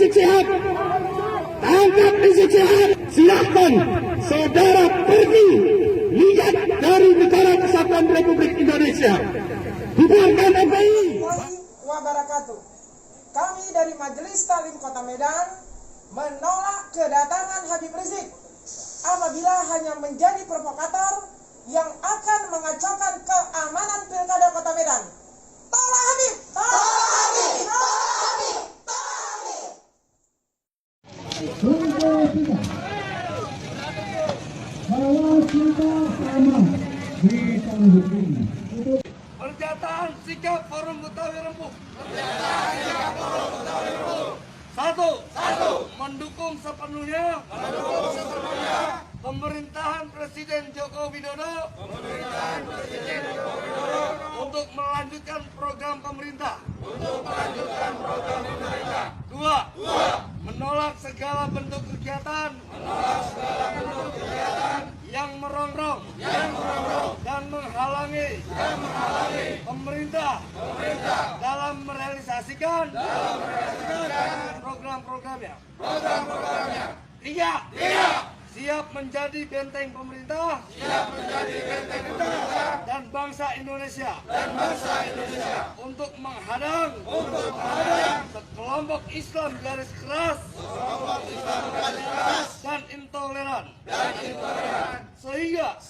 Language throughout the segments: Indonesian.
Rizik Syihab. Tangkap Rizik Syihab. Silahkan saudara pergi lihat dari Negara Kesatuan Republik Indonesia. Bubarkan FPI. Wabarakatuh. Kami dari Majelis Taklim Kota Medan menolak kedatangan Habib Rizik apabila hanya menjadi provokator yang akan mengacaukan keamanan Pilkada Kota Medan. Tolak Habib! Tolak Habib! Tolak Habib! Tolak Habib! Bahwa kita sama di tangguk ini. Pernyataan sikap Forum Betawi Rembuk. Satu. Mendukung sepenuhnya pemerintahan Presiden Joko Widodo untuk melanjutkan program pemerintah. Dua. Menolak segala bentuk kegiatan yang merongrong dan menghalangi pemerintah dalam merealisasikan program-programnya. Tiga. Siap menjadi benteng pemerintah dan bangsa Indonesia untuk menghadang sekelompok Islam garis keras dan intoleran sehingga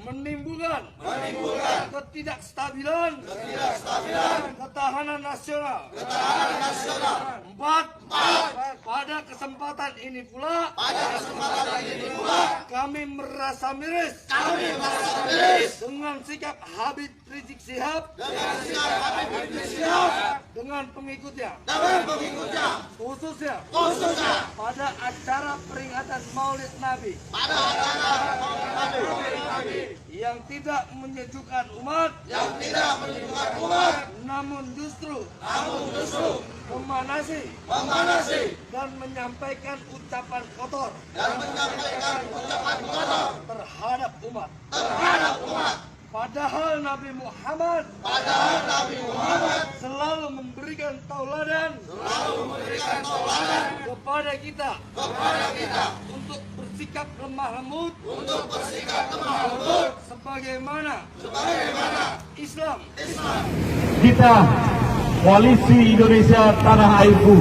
menimbulkan ketidakstabilan ketahanan nasional. Empat. Pada kesempatan ini pula kami merasa miris dengan sikap Habib Rizik Syihab dengan pengikutnya, khususnya pada acara peringatan Maulid Nabi yang tidak menyejukkan umat, namun justru memanasi dan menyampaikan ucapan kotor terhadap umat. Padahal Nabi Muhammad selalu memberikan tauladan kepada kita untuk bersikap lemah lembut sebagaimana Islam. Kita Koalisi Indonesia Tanah Airku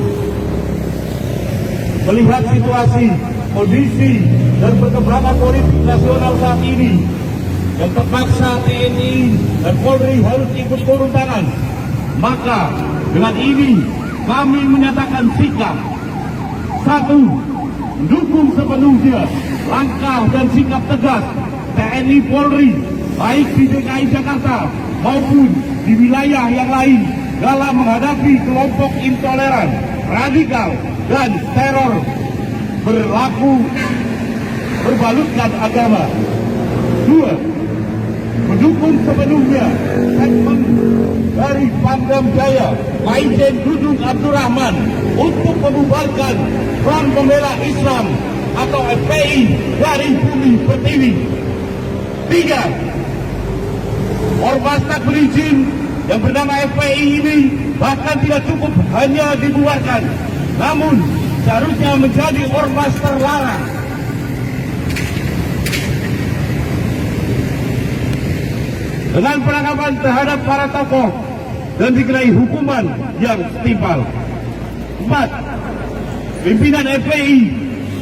melihat situasi, kondisi dan perkembangan politik nasional saat ini yang terpaksa TNI dan Polri harus ikut turun tangan, maka dengan ini kami menyatakan sikap. Satu, mendukung sepenuhnya langkah dan sikap tegas TNI Polri baik di DKI Jakarta maupun di wilayah yang lain dalam menghadapi kelompok intoleran, radikal, dan teror berbalutkan agama. Dua, mendukung sepenuhnya segmen dari Pangdam Jaya Majen Dudung Abdurrahman untuk membubarkan Front Pembela Islam atau FPI dari Bumi Pertiwi. Tiga, ormas tak berizin yang bernama FPI ini bahkan tidak cukup hanya dibubarkan, namun seharusnya menjadi ormas terlarang. Dengan penangkapan terhadap para tokoh dan dikenai hukuman yang setimpal. 4. Pimpinan FPI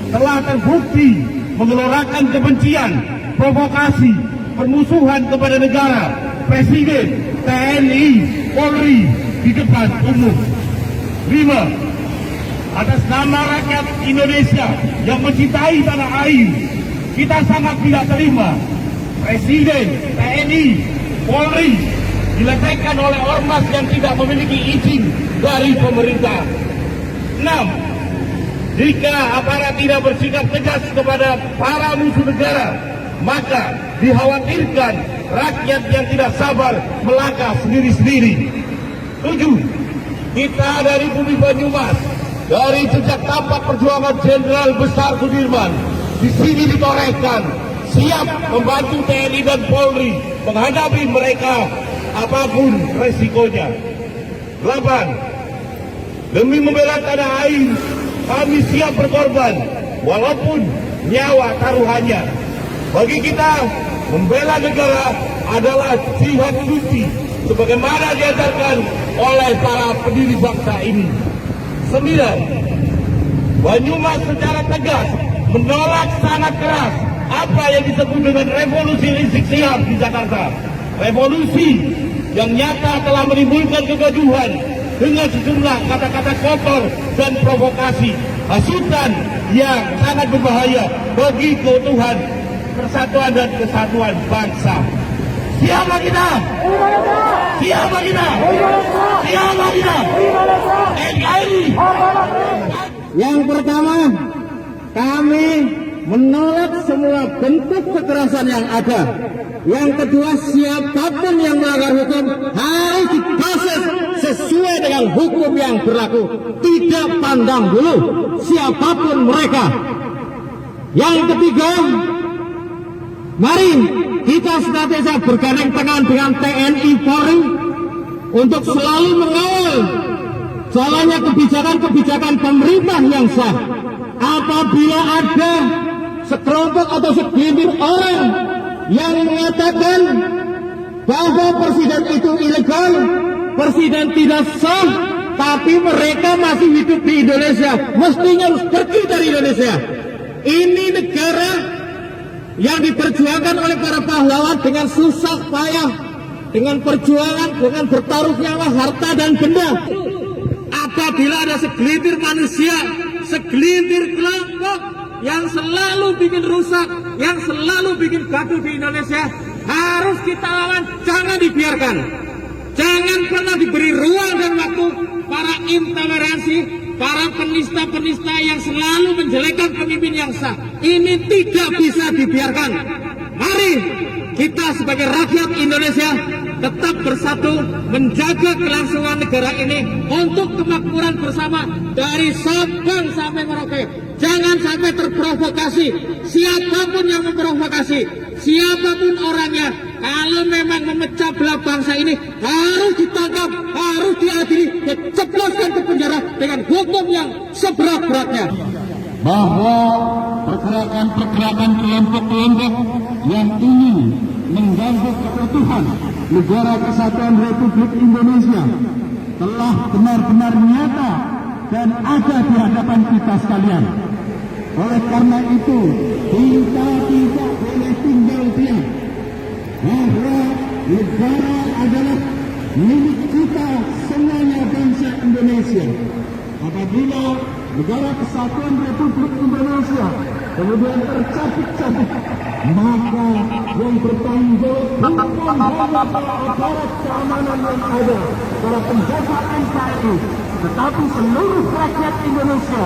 telah terbukti menggelorakan kebencian, provokasi, permusuhan kepada negara, Presiden, TNI, Polri di depan umum. 5. Atas nama rakyat Indonesia yang mencintai tanah air, kita sangat tidak terima Presiden, TNI, Polri dilecehkan oleh ormas yang tidak memiliki izin dari pemerintah. 6. Jika aparat tidak bersikap tegas kepada para musuh negara, maka dikhawatirkan rakyat yang tidak sabar melangkah sendiri-sendiri. 7. Kita dari Bumi Banyumas, dari sejak tampak perjuangan Jenderal Besar Sudirman, di sini ditorehkan siap membantu TNI dan Polri menghadapi mereka apapun resikonya. 8. Demi membela tanah air, kami siap berkorban, walaupun nyawa taruhannya. Bagi kita, membela negara adalah jihad suci, sebagaimana diajarkan oleh para pendiri bangsa ini. 9. Banyumas secara tegas menolak sangat keras apa yang disebut dengan revolusi Rizik Syihab di Jakarta. Revolusi yang nyata telah menimbulkan kegaduhan dengan sejumlah kata-kata kotor dan provokasi, hasutan yang sangat berbahaya bagi keutuhan, persatuan dan kesatuan bangsa. Siapa kita? Siapa kita? Siapa kita? NKRI. Yang pertama, kami menolak semua bentuk kekerasan yang ada. Yang kedua, siapapun yang melanggar hukum harus diproses sesuai dengan hukum yang berlaku. Tidak pandang bulu siapapun mereka. Yang ketiga, mari kita senantiasa bergandeng tangan dengan TNI Polri untuk selalu mengawal jalannya kebijakan-kebijakan pemerintah yang sah. Apabila ada sekelompok atau segelintir orang yang mengatakan bahwa presiden itu ilegal, presiden tidak sah, tapi mereka masih hidup di Indonesia, mestinya harus pergi dari Indonesia. Ini negara yang diperjuangkan oleh para pahlawan dengan susah payah, dengan perjuangan, dengan bertaruh nyawa, harta dan benda. Apabila ada segelintir manusia, segelintir kelompok yang selalu bikin rusak, yang selalu bikin gaduh di Indonesia, harus kita lawan, jangan dibiarkan. Jangan pernah diberi ruang dan waktu para intoleransi, para penista-penista yang selalu menjelekkan pemimpin yang sah. Ini tidak bisa dibiarkan. Mari kita sebagai rakyat Indonesia tetap bersatu menjaga kelangsungan negara ini untuk kemakmuran bersama dari Sabang sampai Merauke. Jangan sampai terprovokasi. Siapapun yang memprovokasi, siapapun orangnya, kalau memang memecah belah bangsa ini harus ditangkap, harus diadili, dijebloskan ke penjara dengan hukum yang seberat-beratnya. Bahwa pergerakan-pergerakan kelompok-kelompok yang ingin mengganggu keutuhan Negara Kesatuan Republik Indonesia telah benar-benar nyata dan ada di hadapan kita sekalian. Oleh karena itu, kita tidak boleh tinggal diam bahwa negara adalah milik kita semuanya, bangsa Indonesia. Apabila Negara Kesatuan Republik Indonesia kemudian tercabik-cabik, maka yang bertanggung jawab bukan hanya aparat keamanan yang ada, para penjaga NKRI, tetapi seluruh rakyat Indonesia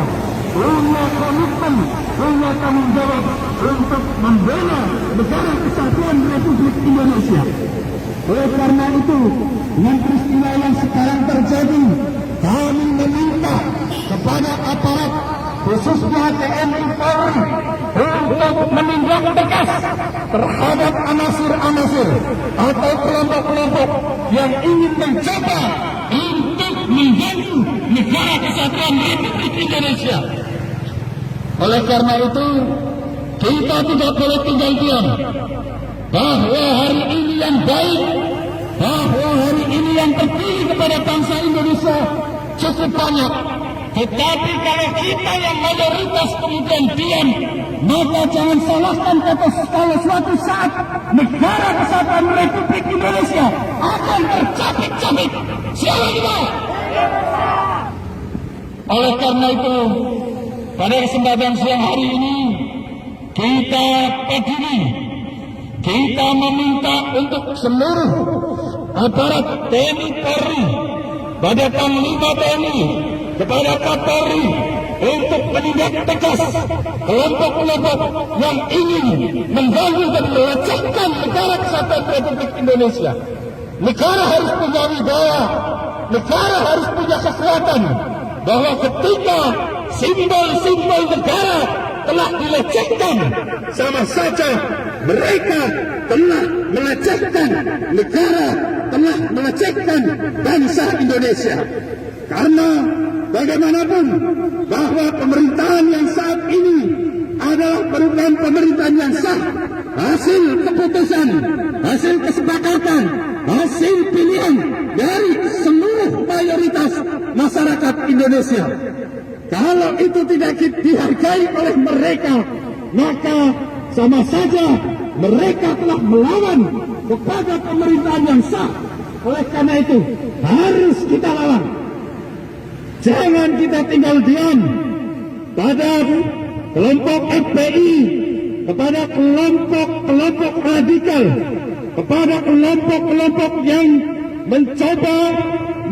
punya komitmen, punya tanggung jawab untuk membela Negara Kesatuan Republik Indonesia. Oleh karena itu, dengan peristiwa yang sekarang terjadi, kami meminta kepada aparat khususnya TNI Polri untuk menindak tegas terhadap anasir-anasir atau kelompok-kelompok yang ingin mencoba untuk mengganggu Negara Kesatuan Republik Indonesia. Oleh karena itu, kita tidak boleh tinggal diam bahwa hari ini yang baik, bahwa hari ini yang terpilih kepada bangsa Indonesia cukup banyak. Tetapi kalau kita yang mayoritas kemudian diam, maka jangan salahkan kalau suatu saat Negara Kesatuan Republik Indonesia akan tercabik-cabik. Siapa kita? Oleh karena itu, pada kesempatan siang hari ini, kita peduli, kita meminta untuk seluruh aparat TNI Polri, pada Panglima TNI, kepada Kapolri untuk menindak tegas kelompok-kelompok yang ingin mengganggu dan melecehkan Negara Kesatuan Republik Indonesia. Negara harus punya wibawa, negara harus punya kekuatan, bahwa ketika simbol-simbol negara telah dilecehkan, sama saja mereka telah melecehkan negara, telah melecehkan bangsa Indonesia. Karena bagaimanapun bahwa pemerintahan yang saat ini adalah merupakan pemerintahan yang sah, hasil keputusan, hasil kesepakatan, hasil pilihan dari seluruh mayoritas masyarakat Indonesia. Kalau itu tidak dihargai oleh mereka, maka sama saja mereka telah melawan kepada pemerintahan yang sah. Oleh karena itu harus kita lawan. Jangan kita tinggal diam pada kelompok FPI, kepada kelompok-kelompok radikal, kepada kelompok-kelompok yang mencoba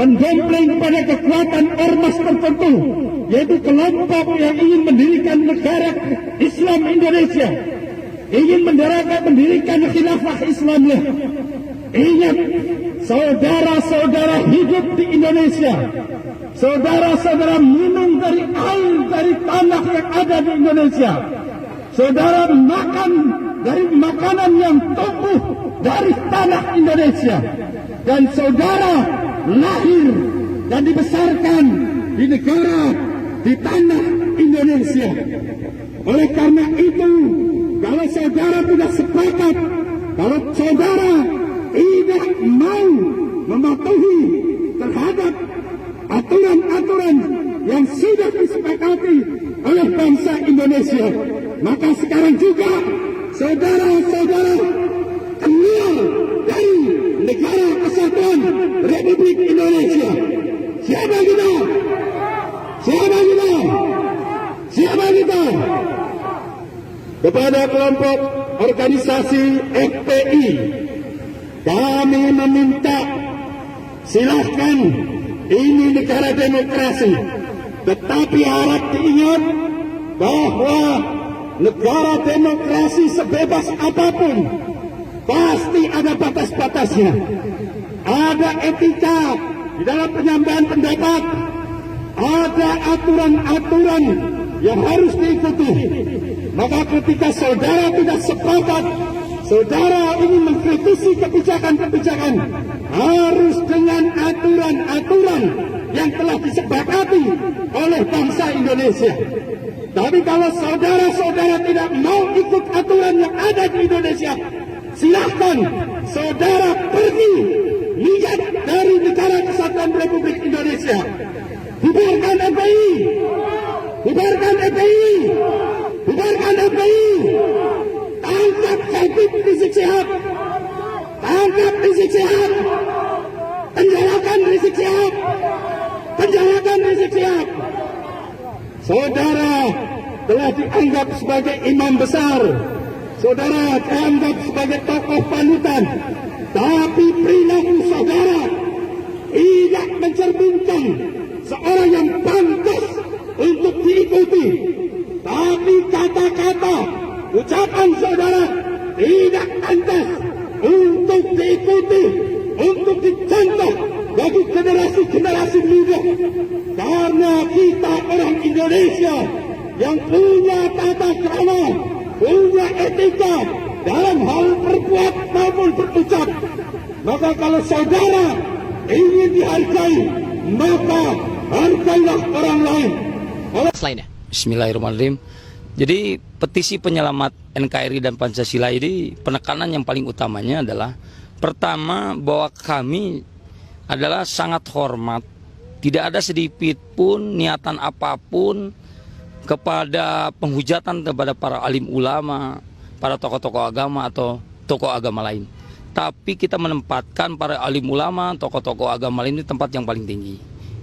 mendompleng kepada kekuatan ormas tertentu, yaitu kelompok yang ingin mendirikan negara Islam Indonesia, ingin mendirikan khilafah Islamiyah. Ingat, saudara-saudara hidup di Indonesia, saudara-saudara minum dari air dari tanah yang ada di Indonesia, saudara makan dari makanan yang tumbuh dari tanah Indonesia, dan saudara lahir dan dibesarkan di negara, di tanah Indonesia. Oleh karena itu, kalau saudara tidak sepakat, kalau saudara tidak mau mematuhi terhadap aturan-aturan yang sudah disepakati oleh bangsa Indonesia, maka sekarang juga saudara-saudara keluar dari negara kesatuan Republik Indonesia. Siapa kita? Siapa kita? Siapa kita? Kepada kelompok organisasi FPI, kami meminta, silahkan, ini negara demokrasi, tetapi harap diingat bahwa negara demokrasi sebebas apapun pasti ada batas-batasnya. Ada etika di dalam penyampaian pendapat, ada aturan-aturan yang harus diikuti. Maka ketika saudara tidak sepakat, saudara ingin mengkritisi kebijakan-kebijakan, harus dengan aturan-aturan yang telah disepakati oleh bangsa Indonesia. Tapi kalau saudara-saudara tidak mau ikut aturan yang ada di Indonesia, silahkan saudara pergi, lihat dari negara kesatuan Republik Indonesia. Bubarkan FPI, bubarkan FPI, bubarkan FPI. Tangkap Habib Rizik Syihab, tangkap Rizik Syihab, penjarakan Rizik Syihab, penjarakan Rizik Syihab. Saudara telah dianggap sebagai imam besar, saudara dianggap sebagai tokoh panutan, tapi perilaku saudara tidak mencerminkan seorang yang pantas untuk diikuti. Tapi kata-kata, ucapan saudara tidak pantas untuk diikuti, untuk dicontoh bagi generasi-generasi muda. Karena kita orang Indonesia yang punya tata krama, punya etika dalam hal berbuat maupun berucap. Maka kalau saudara ingin dihargai, maka hargailah orang lain. Selainnya, Bismillahirrahmanirrahim. Jadi petisi penyelamat NKRI dan Pancasila ini penekanan yang paling utamanya adalah pertama bahwa kami adalah sangat hormat, tidak ada sedikit pun niatan apapun kepada penghujatan kepada para alim ulama, para tokoh-tokoh agama atau tokoh agama lain. Tapi kita menempatkan para alim ulama, tokoh-tokoh agama lain di tempat yang paling tinggi.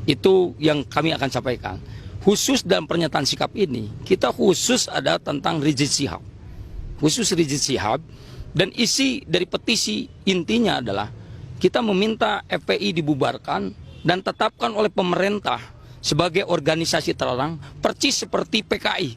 Itu yang kami akan sampaikan. Khusus dalam pernyataan sikap ini, kita khusus ada tentang Rizik Syihab. Khusus Rizik Syihab, dan isi dari petisi intinya adalah kita meminta FPI dibubarkan dan tetapkan oleh pemerintah sebagai organisasi terlarang, persis seperti PKI.